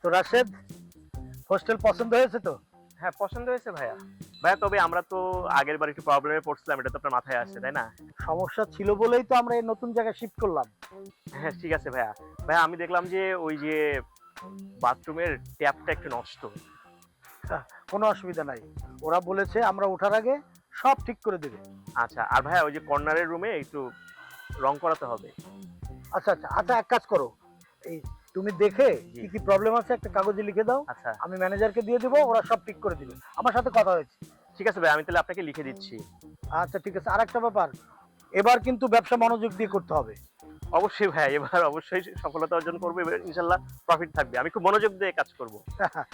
তো রাশেদ, হোস্টেল পছন্দ হয়েছে তো? হ্যাঁ, পছন্দ হয়েছে ভাইয়া। ভাইয়া তবে আমরা তো আগের বার একটু প্রবলেমে পড়ছিলাম, এটা তো আপনার মাথায় আসছে, তাই না? সমস্যা ছিল বলেই তো আমরা এই নতুন জায়গায় শিফট করলাম। হ্যাঁ, ঠিক আছে ভাইয়া। ভাইয়া আমি দেখলাম যে ওই যে বাথরুমের ট্যাপটা একটু নষ্ট। কোনো অসুবিধা নাই, ওরা বলেছে আমরা ওঠার আগে সব ঠিক করে দেবে। আচ্ছা, আর ভাইয়া ওই যে কর্নারের রুমে একটু রং করাতে হবে। আচ্ছা আচ্ছা আচ্ছা, এক কাজ করো, এই তুমি দেখে জি। কি কি প্রবলেম আছে একটা কাগজে লিখে দাও, আচ্ছা, আমি ম্যানেজারকে দিয়ে দেবো, ওরা সব ঠিক করে দিবে। আমার সাথে কথা হয়েছে। ঠিক আছে ভাইয়া, আমি তাহলে আপনাকে লিখে দিচ্ছি। আচ্ছা ঠিক আছে, আর একটা ব্যাপার, এবার কিন্তু ব্যবসা মনোযোগ দিয়ে করতে হবে। অবশ্যই ভাইয়া, এবার অবশ্যই সফলতা অর্জন করবো, এবার ইনশাল্লাহ প্রফিট থাকবে। আমি খুব মনোযোগ দিয়ে কাজ করব।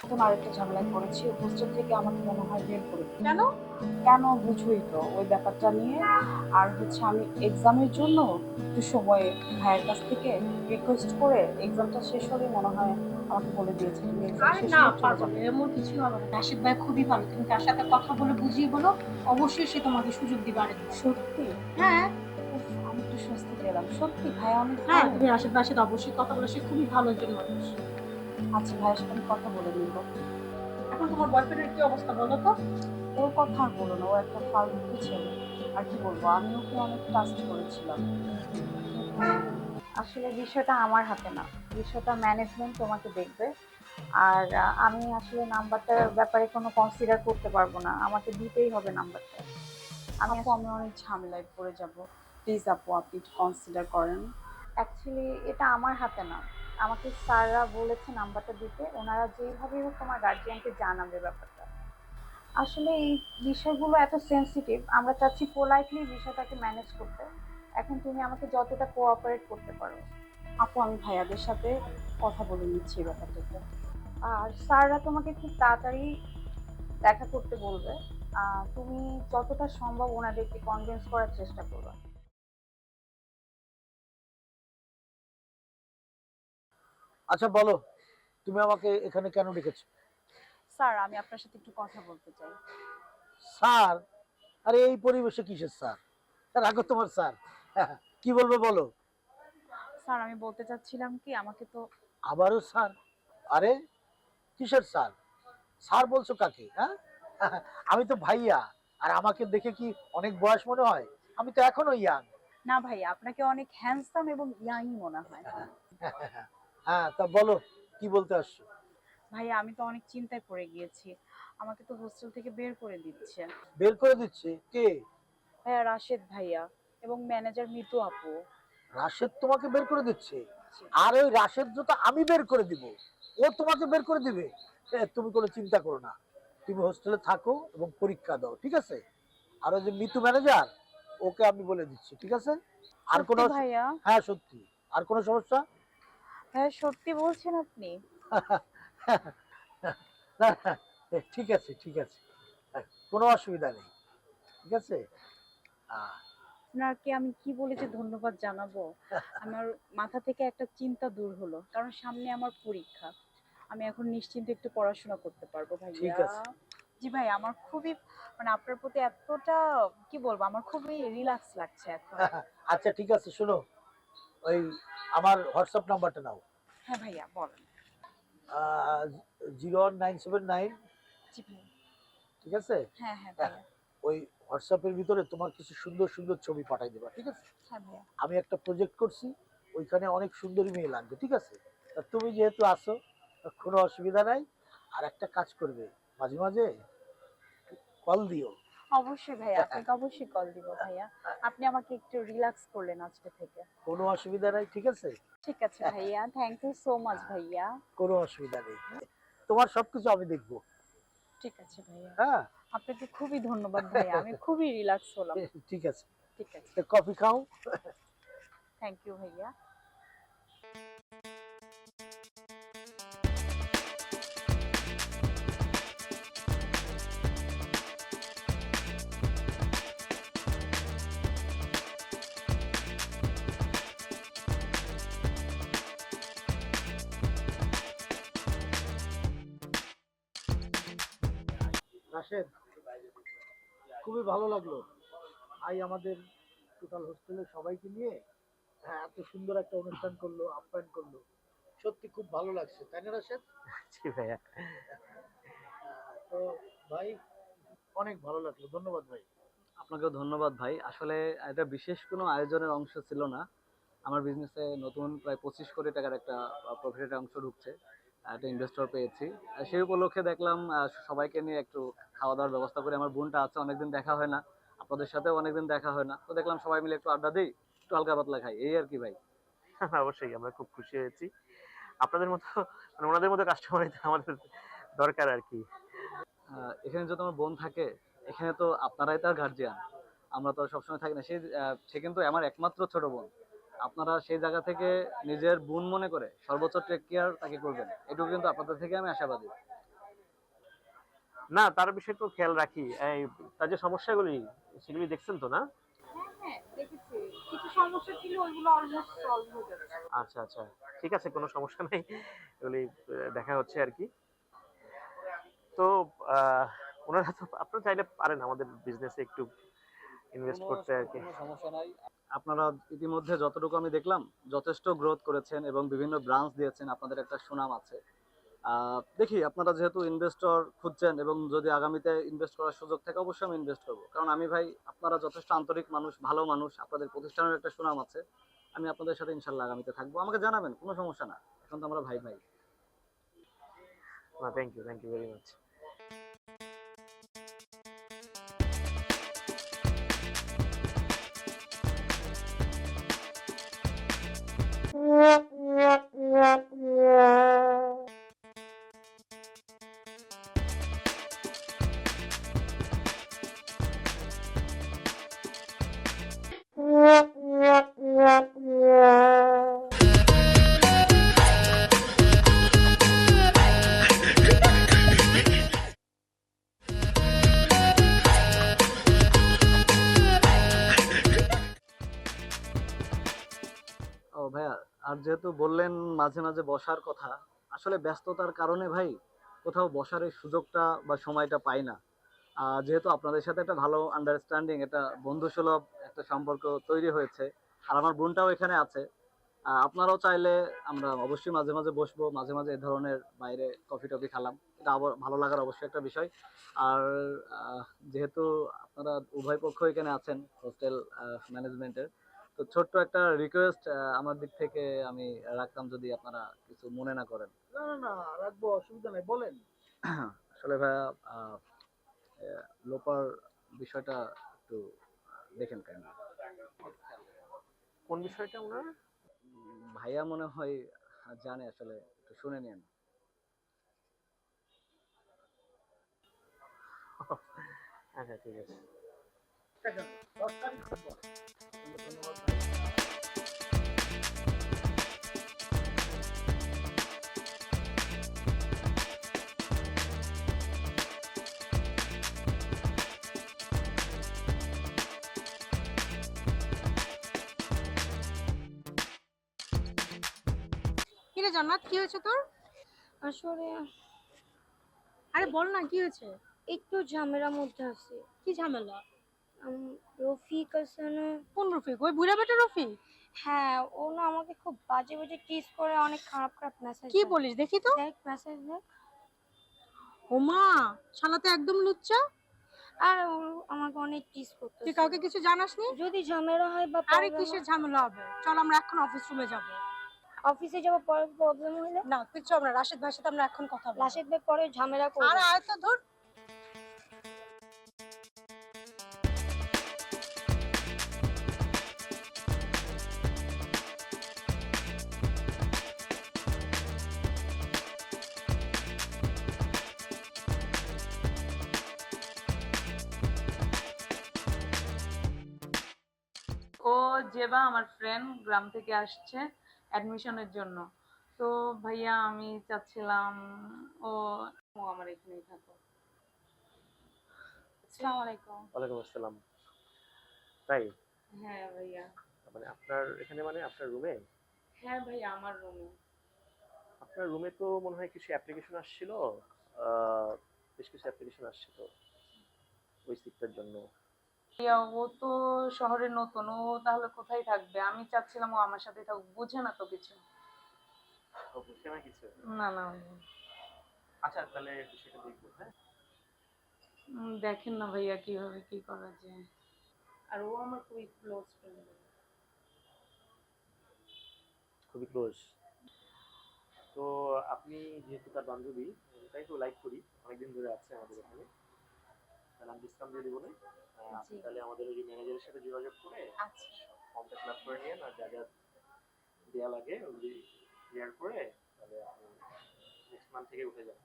এখন আরেকটা ঝামেলায় পড়েছি, হোস্টেল থেকে আমাকে মনে হয় বের করে দিবে। কেন? কেন বুঝোই তো ওই ব্যাপারটা নিয়ে। আর হচ্ছে আমি এক্সামের জন্য একটু সময় ভাইয়ের কাছ থেকে রিকোয়েস্ট করে এক্সামটা শেষ হলে মনে হয় আমাকে বলে দিয়েছে তুমি এক্সাম আরে শেষ না, হলে চলে পারবো যাবে। না, এমন কিছু হবে না। রাশিদ ভাই খুবই ভালো, তুমি তার সাথে কথা বলে বুঝিয়ে বলো, অবশ্যই সে তোমাকে সুযোগ দিবে আরেকবার। সত্যি? হ্যাঁ উফ, আমি একটু স্বস্তি পেলাম। সত্যি ভাই অনেক হ্যাঁ, ভালো। তুমি রাশিদ ভাইয়ের সাথে অবশ্যই কথা বলে, সে খুবই ভালো একজন মানুষ। আচ্ছা ভাইয়ের সাথে আমি কথা বলে নিব। এখন তোমার বয়ফ্রেন্ডের কি অবস্থা বলো তো? ওর কথা আর বলো না, ও একটা ফালতু ছেলে। আর কি বলবো, আমি ওকে অনেক ট্রাস্ট করেছিলাম। আসলে বিষয়টা আমার হাতে না, বিষয়টা ম্যানেজমেন্ট তোমাকে দেখবে। আর আমি আসলে নাম্বারটার ব্যাপারে কোনো কনসিডার করতে পারবো না, আমাকে দিতেই হবে নাম্বারটা। আমি অনেক ঝামেলায় পড়ে যাব। প্লিজ আপু, আপনি একটু কনসিডার করেন। অ্যাকচুয়ালি এটা আমার হাতে না, আমাকে স্যাররা বলেছে নাম্বারটা দিতে, ওনারা যেইভাবেই হোক তোমার গার্জিয়ানকে জানাবে ব্যাপারটা। আসলে এই বিষয়গুলো এত সেনসিটিভ, আমরা চাচ্ছি পোলাইটলি বিষয়টাকে ম্যানেজ করতে। এখন তুমি আমাকে যতটা কোঅপারেট করতে পারো। আপু, আমি ভাইয়াদের সাথে কথা বলে নিচ্ছি এই ব্যাপারটাতে। আর স্যাররা তোমাকে খুব তাড়াতাড়ি দেখা করতে বলবে। তুমি যতটা সম্ভব ওনাদেরকে কনভিন্স করার চেষ্টা করবে। আচ্ছা বলো, তুমি আমাকে এখানে কেন ডেকেছো? স্যার, আমি আপনার সাথে একটু কথা বলতে চাই। স্যার? আরে এই পরিবেশে কিসের স্যার? রাখো তোমার স্যার। কি বলবো বলো। স্যার, আমি বলতে চাচ্ছিলাম কি, আমাকে তো আবারও স্যার? আরে কিসের স্যার? স্যার বলছো কাকে, হ্যাঁ? আমি তো ভাইয়া, আর আমাকে দেখে কি অনেক বয়স মনে হয়? আমি তো এখনো ইয়াং। না ভাই, আপনাকে অনেক হ্যান্ডসাম এবং ইয়াংই মনে হয়। হ্যাঁ, তা বলো, কি বলতে আসছো? ভাইয়া, আমি তো অনেক চিন্তায় পড়ে গিয়েছি, আমাকে তো হোস্টেল থেকে বের করে দিচ্ছে। বের করে দিচ্ছে কে? ভাইয়া, রাশেদ ভাইয়া এবং ম্যানেজার মিতু আপু। রাশেদ তোমাকে বের করে দিচ্ছে? আর ওই রাশেদ তো আমি বের করে দিব, ও তোমাকে বের করে দিবে? তুমি কোনো চিন্তা করো না, তুমি হোস্টেলে থাকো এবং পরীক্ষা দাও, ঠিক আছে? আর ওই যে মিতু ম্যানেজার, ওকে আমি বলে দিচ্ছি, ঠিক আছে? আর কোনো সত্যি ভাইয়া? হ্যাঁ সত্যি। আর কোনো সমস্যা? ভাইয়া, সত্যি বলছেন আপনি? না, না, ঠিক আছে ঠিক আছে, কোনো অসুবিধা নেই, ঠিক আছে। আহ, আপনাকে আমি কি বলে যে ধন্যবাদ জানাবো। আমার মাথা থেকে একটা চিন্তা দূর হলো, কারণ সামনে আমার পরীক্ষা। আমি এখন নিশ্চিন্তে একটু পড়াশোনা করতে পারবো ঠিক ভাইয়া। আছে। জি ভাই, আমার খুবই মানে আপনার প্রতি এতটা কি বলবো, আমার খুবই রিল্যাক্স লাগছে এখন। আচ্ছা ঠিক আছে, শোনো, ওই আমার হোয়াটসঅ্যাপ নাম্বারটা নাও। হ্যাঁ ভাইয়া, বলেন। 01979, জি ভাই। ঠিক আছে? হ্যাঁ হ্যাঁ ভাইয়া। ওই হোয়াটসঅ্যাপের ভিতরে তোমার কিছু সুন্দর সুন্দর ছবি পাঠাই দেবা, ঠিক আছে? হ্যাঁ ভাইয়া। আমি একটা প্রজেক্ট করছি, ওইখানে অনেক সুন্দরী মেয়ে লাগবে, ঠিক আছে? তা তুমি যেহেতু আসো, কোনো অসুবিধা নাই। আর একটা কাজ করবে, মাঝে মাঝে কল দিও। অবশ্যই ভাইয়া, আপনাকে অবশ্যই কল দিব ভাইয়া। আপনি আমাকে একটু রিল্যাক্স করলেন আজকে থেকে। কোনো অসুবিধা নাই, ঠিক আছে? ঠিক আছে ভাইয়া, থ্যাংক ইউ সো মাচ ভাইয়া। কোনো অসুবিধা নেই, তোমার সবকিছু আমি দেখবো। ঠিক আছে ভাইয়া, হ্যাঁ। আপনাকে খুবই ধন্যবাদ ভাইয়া, আমি খুবই রিল্যাক্স হলাম। ঠিক আছে, ঠিক আছে, কফি খাও। থ্যাংক ইউ ভাইয়া। রাশেদ, খুবই ভালো লাগলো ভাই, আমাদের টোটাল হোস্টেলের সবাইকে নিয়ে, হ্যাঁ, এত সুন্দর একটা অনুষ্ঠান করলো, আপ্যায়ন করলো, সত্যি খুব ভালো লাগছে, তাই না রাশেদ? জি ভাইয়া। তো ভাই, অনেক ভালো লাগলো, ধন্যবাদ ভাই। আপনাকেও ধন্যবাদ ভাই। আসলে এটা বিশেষ কোনো আয়োজনের অংশ ছিল না। আমার বিজনেসে নতুন প্রায় 25 কোটি টাকার একটা প্রফিটের অংশ ঢুকছে। একটা ইনভেস্টর পেয়েছি। সেই উপলক্ষে দেখলাম সবাইকে নিয়ে একটু খাওয়া-দাওয়ার ব্যবস্থা করি। আমার বোনটা আছে, অনেকদিন দেখা হয় না। আপনাদের সাথেও অনেকদিন দেখা হয় না। তো দেখলাম সবাই মিলে একটু আড্ডা দেই, একটু হালকা পাতলা খাই। এই আর কি ভাই। অবশ্যই আমরা খুব খুশি হয়েছি। আপনাদের মতো মানে ওনাদের মতো কাস্টমারই তো আমাদের দরকার আরকি। এখানে যত আমার বোন থাকে, এখানে তো আপনারাই তার গার্জিয়ান। আমরা তো আর সবসময় থাকি না। সে কিন্তু আমার একমাত্র ছোট বোন। আপনারা সেই জায়গা থেকে নিজের বোন মনে করে সর্বোচ্চ টেক কেয়ার তাকে করবেন। এটুকু কিন্তু আপনাদের থেকে আমি আশাবাদী। না, তার বিষয়ে তো খেয়াল রাখি। এই তার যে সমস্যাগুলি সেগুলি দেখছেন তো না? হ্যাঁ হ্যাঁ দেখেছি, কিছু সমস্যা ছিল, ওইগুলো অলমোস্ট সলভ হয়ে যাচ্ছে। আচ্ছা, আচ্ছা। ঠিক আছে, কোনো সমস্যা নাই। এগুলি দেখা হচ্ছে আরকি। তো আহ উনারা তো আপনারা চাইলে পারেন আমাদের বিজনেসে একটু ইনভেস্ট করতে আরকি। কোনো সমস্যা নাই। আপনারা ইতিমধ্যে যতটুকু আমি দেখলাম যথেষ্ট গ্রোথ করেছেন এবং বিভিন্ন ব্রাঞ্চ দিয়েছেন। আপনাদের একটা সুনাম আছে। দেখি আপনারা যেহেতু ইনভেস্টর খুঁজছেন এবং যদি আগামীতে ইনভেস্ট করার সুযোগ থাকে অবশ্যই আমি ইনভেস্ট করব। কারণ আমি ভাই আপনারা যথেষ্ট আন্তরিক মানুষ, ভালো মানুষ। আপনাদের প্রতিষ্ঠানের একটা সুনাম আছে। আমি আপনাদের সাথে ইনশাআল্লাহ আগামীতে থাকবো। আমাকে জানাবেন, কোনো সমস্যা না। এখন তো আমরা ভাই ভাই। না, থ্যাংক ইউ ভেরি মাচ। ও ভাইয়া, আর যেহেতু বললেন মাঝে মাঝে বসার কথা, আসলে ব্যস্ততার কারণে ভাই কোথাও বসার এই সুযোগটা বা সময়টা পাই না। যেহেতু আপনাদের সাথে একটা ভালো আন্ডারস্ট্যান্ডিং, একটা বন্ধুসুলভ একটা সম্পর্ক তৈরি হয়েছে, আর আমার বোনটাও এখানে আছে। আপনারাও চাইলে আমরা অবশ্যই মাঝে মাঝে বসবো, মাঝে মাঝে এ ধরনের বাইরে কফি টফি খেলাম। এটা আবার ভালো লাগার অবশ্যই একটা বিষয়। আর আহ, যেহেতু আপনারা উভয় পক্ষ এখানে আছেন হোস্টেল ম্যানেজমেন্টের, তো ছোট্ট একটা রিকোয়েস্ট আমার দিক থেকে আমি রাখতাম, যদি আপনারা কিছু মনে না করেন। না না না, রাখবো, অসুবিধা নাই, বলেন। আসলে ভাইয়া, লোপার বিষয়টা একটু দেখেন কেন। কোন বিষয়টা উনার? ভাইয়া মনে হয় জানে, আসলে একটু শুনে নিন। আচ্ছা, ঠিক আছে। ঠিক আছে, 10 তারিখ থাকবো। ধন্যবাদ ভাই। কি রে জান্নাত, কি হয়েছে তোর? আসলে আরে বল না, কি হয়েছে? একটু ঝামেলার মধ্যে আছি। কি ঝামেলা? রফিক আছে না? কোন রফিক? ওই বুড়া বেটা রফিক? হ্যাঁ, ও না আমাকে খুব বাজে বাজে টিজ করে, অনেক খারাপ খারাপ মেসেজ কি দেয়। বলিস, দেখি তো। দেখ মেসেজ দেখ। ওমা, শালা তো একদম লুচ্চা। আর ও আমাকে অনেক টিজ তুই করতেছে। কাউকে কিছু জানাসনি? যদি ঝামেলা হয় বা আরে প্রবলেম, কিসের ঝামেলা হবে? চল আমরা এখন অফিস রুমে যাব। অফিসে যাওয়ার পরে প্রবলেম হলে না তুই চল না, রাশেদ ভাইয়ের সাথে আমরা এখন কথা বলবো। লাশের ব্যাগ পরে ঝামেলা করবো। আরে আয় তো, ধর। ও জেবা আমার ফ্রেন্ড গ্রাম থেকে আসছে অ্যাডমিশনের জন্য। তো ভাইয়া আমি চাচ্ছিলাম ও ও আমার এখানেই থাকো। আসসালামু আলাইকুম। ওয়ালাইকুম আসসালাম। তাই? হ্যাঁ ভাইয়া। মানে আপনার এখানে মানে আপনার রুমে? হ্যাঁ ভাইয়া, আমার রুমে। আপনার রুমে তো মনে হয় কিছু অ্যাপ্লিকেশন আসছিল। আহ বেশ কিছু অ্যাপ্লিকেশন আসছিল ওই সিটটার জন্য। ভাইয়া ও তো শহরে নতুন, ও তাহলে কোথায় থাকবে? আমি চাচ্ছিলাম ও আমার সাথে থাকুক, বুঝে না তো কিছু। ও বুঝছে না কিছু? না না ভাইয়া। আচ্ছা তাহলে বিষয়টা দেখবো, হ্যাঁ? দেখেন না ভাইয়া কিভাবে কি করা যায়। আর ও আমার খুবই ক্লোজ ফ্রেন্ড। খুবই ক্লোজ। তো আপনি যেহেতু তার বান্ধবী, তাই তো লাইক করি, অনেকদিন ধরে আছে আমাদের এখানে, তাহলে আমি ডিসকাউন্ট দিয়ে দেবো না? আপনি জি। তাহলে আমাদের ওই ম্যানেজারের সাথে যোগাযোগ করে আচ্ছা ফর্মটা ফিল আপ করে নিয়ে আর যা যা দেওয়া লাগে ওগুলি ক্লিয়ার করে তাহলে আপনি নেক্সট মান্থ থেকে উঠে যান।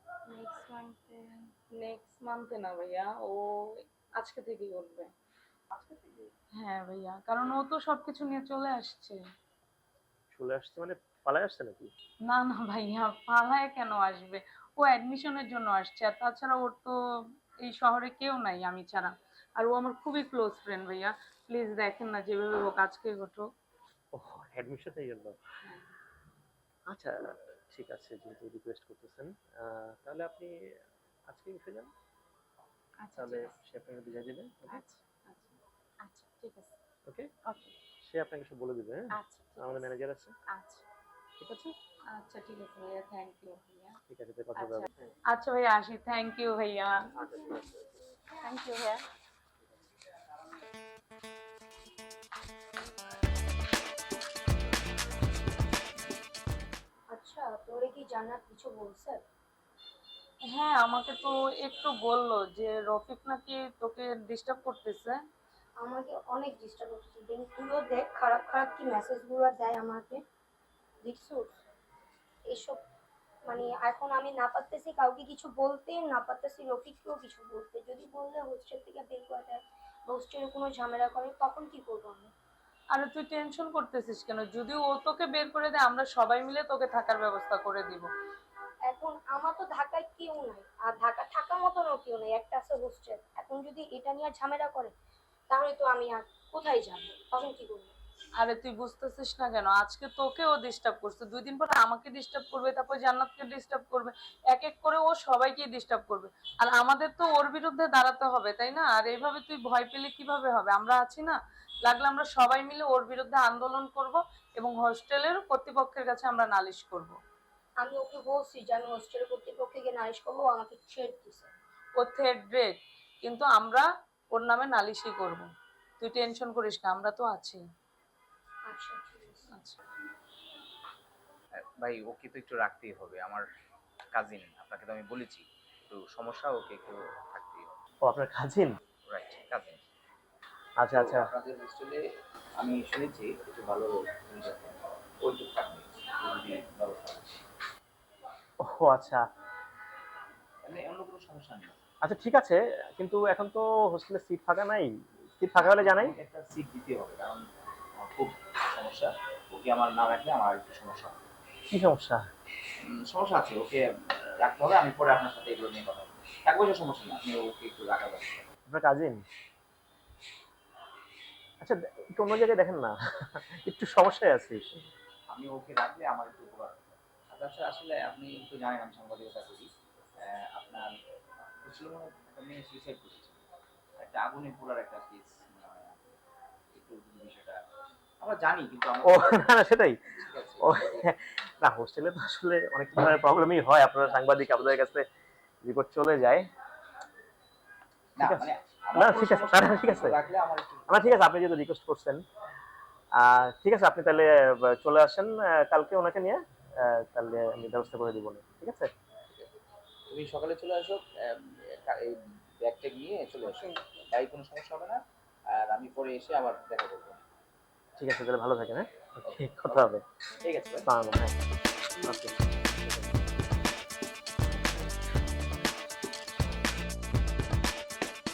নেক্সট মান্থে না ভাইয়া, ও আজকে থেকেই উঠবে। আজকে থেকে হ্যাঁ ভাইয়া, কারণ ও তো সবকিছু নিয়ে চলে আসছে। চলে আসছে মানে পালায় আসছে নাকি? না না ভাইয়া, পালায় কেন আসবে? ও অ্যাডমিশনের জন্য আসছে, আর তাছাড়া ওর তো এই শহরে কেউ নাই আমি ছাড়া। আর ও আমার খুবই ক্লোজ ফ্রেন্ড ভাইয়া। প্লিজ দেখেন না, যেভাবে হোক আজকে ওঠো। ও অ্যাডমিশন এই জন্য। আচ্ছা ঠিক আছে, যেহেতু রিকোয়েস্ট করতেছেন তাহলে আপনি আজকে উঠে যান, আচ্ছা তাহলে ঠিক আছে। সে আপনাকে বুঝিয়ে দেবে। আচ্ছা আচ্ছা আচ্ছা ঠিক আছে। ওকে, ওকে সে আপনাকে সব বলে দেবে, হ্যাঁ? আচ্ছা ঠিক আমাদের আছে। ম্যানেজার আছে, আচ্ছা ঠিক আছে? আচ্ছা ঠিক আছে ভাইয়া, থ্যাংক ইউ ভাইয়া। ঠিক আছে, তো কথা আচ্ছা বলবো, হ্যাঁ? আচ্ছা ভাইয়া, আসি। থ্যাংক ইউ ভাইয়া। আচ্ছা ঠিক আছে। থ্যাংক ইউ ভাইয়া। আচ্ছা, তোরে কি জান্নাত কিছু বলছে? হ্যাঁ, আমাকে তো একটু বললো যে রফিক নাকি তোকে ডিস্টার্ব করতেছে। আমাকে অনেক ডিস্টার্ব করতেছে। দিনগুলো দেখ, খারাপ খারাপ কি মেসেজগুলো দেয় আমাকে, দেখছুস? এসব মানে এখন আমি না পারতেছি কাউকে কিছু বলতে, না পারতেছি রফিককেও কিছু বলতে। যদি বললে হোস্টেল থেকে বের করে দেয়, হোস্টেলে কোনো ঝামেলা করে, তখন কি করবো আমি? আরে তুই টেনশন করতেছিস কেন? যদি ও তোকে বের করে দেয়, আমরা সবাই মিলে তোকে থাকার ব্যবস্থা করে দিব। এখন আমার তো ঢাকায় কেউ নাই, আর ঢাকা থাকার মতনও কেউ নেই, একটা আছে হোস্টেল। এখন যদি এটা নিয়ে ঝামেলা করে, তাহলে তো আমি আর কোথায় যাবো, তখন কি করবো? আরে তুই বুঝতেছিস না কেন? আজকে তোকে ও ডিস্টার্ব করছে, 2 দিন পরে আমাকে ডিস্টার্ব করবে, তারপর জান্নাতকে ডিস্টার্ব করবে। এক এক করে ও সবাইকেই ডিস্টার্ব করবে। আর আমাদের তো ওর বিরুদ্ধে দাঁড়াতে হবে, তাই না? আর এইভাবে তুই ভয় পেলে কিভাবে হবে? আমরা আছি না? লাগলে আমরা সবাই মিলে ওর বিরুদ্ধে আন্দোলন করব এবং হোস্টেলের কর্তৃপক্ষের কাছে আমরা নালিশ করব। আমি ওকে বলছি যে আমি হোস্টেল কর্তৃপক্ষকে গিয়ে নালিশ করবো, ও আমাকে থ্রেট দিছে। ও থ্রেড ব্রেক, কিন্তু আমরা ওর নামে নালিশই করব। তুই টেনশন করিস না, আমরা তো আছি। আচ্ছা ঠিক আছে। আচ্ছা ভাই ওকে তো একটু রাখতেই হবে, আমার কাজিন, আপনাকে তো আমি বলেছি একটু সমস্যা, ওকে একটু থাকতেই হবে। ও আপনার কাজিন? Right, cousin. আচ্ছা আচ্ছা। আপনাদের হোস্টেলে আমি শুনেছি একটু ভালো জিনিস আছে, ওই একটু থাকবে যদি ব্যবস্থা হয়। ও আচ্ছা মানে অন্য কোনো সমস্যা নেই। আচ্ছা ঠিক আছে, কিন্তু এখন তো হোস্টেলে সিট ফাঁকা নাই, সিট ফাঁকা হলে জানাই। আমাকে একটা সিট দিতে হবে, কারণ আমার খুব সমস্যা, ওকে আমার না রাখলে আমার একটু সমস্যা হবে। কি সমস্যা? সমস্যা আছে, ওকে রাখতে হবে। আমি পরে আপনার সাথে এগুলো নিয়ে কথা বলবো। এক বছর সমস্যা না, আপনি ওকে একটু রাখা যাবে। আপনার কাজিন? আচ্ছা একটু অন্য জায়গায় দেখেন না, একটু সমস্যায় আছি। আমি ওকে রাখলে আমার একটু উপকার হবে। আচ্ছা আসলে আপনি তো জানেন আমি সাংবাদিকতা করি। আপনার ছিল মনে হয় একটা মেয়ে সুইসাইড করেছে, একটা আগুনে পোড়ার একটা কেস। একটু যদি বিষয়টা আমরা জানি, কিন্তু আমরা ও না না সেটাই। ঠিক আছে। ও না, হোস্টেলে তো আসলে অনেক ধরনের প্রবলেমই হয়, আপনারা সাংবাদিক, আপনাদের কাছে রিপোর্ট চলে যায়। না ঠিক আছে। মানে না আমার কোনো ঠিক আছে, সমস্যা না নেই, ঠিক আছে, রাখলে আমার একটু না ঠিক আছে, আপনি যেহেতু রিকোয়েস্ট করছেন, ঠিক আছে, আপনি তাহলে চলে আসেন কালকে ওনাকে নিয়ে, তাহলে আমি ব্যবস্থা করে দিব না, ঠিক আছে? তুমি সকালে চলে আসো, এই ব্যাগটা নিয়ে চলে আসো, তাই কোনো সমস্যা হবে না। আর আমি পরে এসে আবার দেখা করবো। ঠিক আছে, তাহলে ভালো থাকেন, হ্যাঁ? ওকে, কথা হবে। ঠিক আছে ভাই। সালাম, হ্যাঁ, ওকে।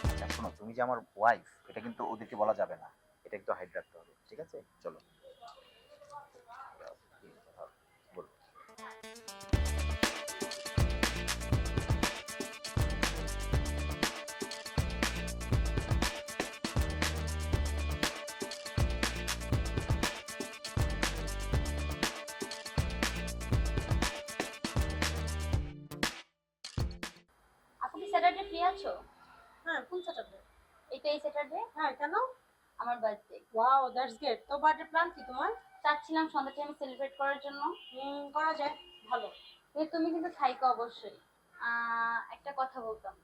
আচ্ছা শোনো, তুমি যে আমার ওয়াইফ, এটা কিন্তু ওদেরকে বলা যাবে না, এটা একটু হাইড রাখতে হবে, ঠিক আছে? চলো বলো। আপু কি স্যাটারডে ফ্রি আছো? হ্যাঁ, কোন স্যাটারডে? এটা এই স্যাটারডে হ্যাঁ, কেন? আমার বার্থডে। Wow, that's great. তো বার্থডে প্ল্যান কি তোমার? চাচ্ছিলাম সন্ধ্যা টাইমে সেলিব্রেট করার জন্য। করা যায়। ভালো। তুমি কিন্তু থাইকো অবশ্যই। একটা কথা বলতাম।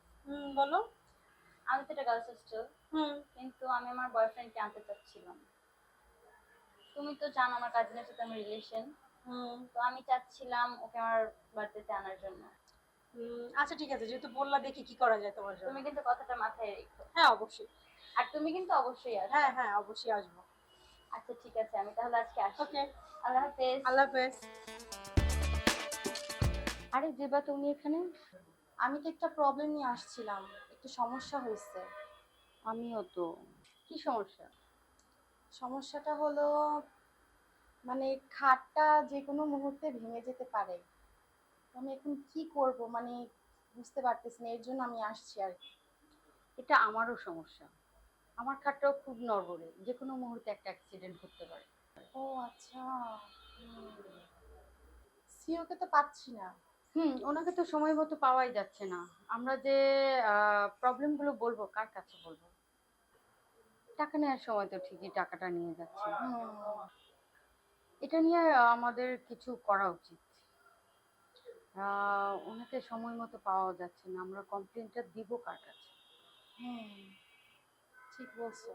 বলো। আমি তো একটা গার্লস হোস্টেল, হুম কিন্তু আমি আমার বয়ফ্রেন্ডকে আনতে চাচ্ছিলাম। তুমি তো জানো আমার কাজিনের সাথে আমি রিলেশন, হুম তো আমি চাচ্ছিলাম ওকে আমার বার্থডেতে আনার জন্য। আচ্ছা ঠিক আছে, যেহেতু বললা দেখি কি করা যায় তোমার জন্য। তুমি কিন্তু কথাটা মাথায় রেখো। হ্যাঁ অবশ্যই। আর তুমি কিন্তু অবশ্যই আসবে। হ্যাঁ হ্যাঁ অবশ্যই আসবো। আচ্ছা ঠিক আছে, আমি তাহলে আজকে আসি। ওকে, আল্লাহ হাফেজ। আল্লাহ হাফেজ। আরে যেবা তুমি এখানে? আমি তো একটা প্রবলেম নিয়ে আসছিলাম, একটু সমস্যা হয়েছে। আমিও তো। কি সমস্যা? সমস্যাটা হলো মানে খাটটা যে কোনো মুহূর্তে ভেঙে যেতে পারে। তো আমি এখন কি করব মানে বুঝতে পারতেছি না, এর জন্য আমি আসছি আর কি। এটা আমারও সমস্যা। আমার খাটটাও খুব নড়বড়ে, যে কোনো মুহূর্তে একটা অ্যাক্সিডেন্ট করতে পারে। ও আচ্ছা। সিওকে তো পাচ্ছি না। ওনাকে তো সময় মতো পাওয়াই যাচ্ছে না। আমরা যে প্রবলেমগুলো বলবো কার কাছে বলবো? টাকা নেওয়ার সময় তো ঠিকই টাকাটা নিয়ে যাচ্ছে। এটা নিয়ে আমাদের কিছু করা উচিত। ওনাকে সময় মতো পাওয়া যাচ্ছে না, আমরা কমপ্লেনটা দিব কার কাছে? ঠিক বলছো।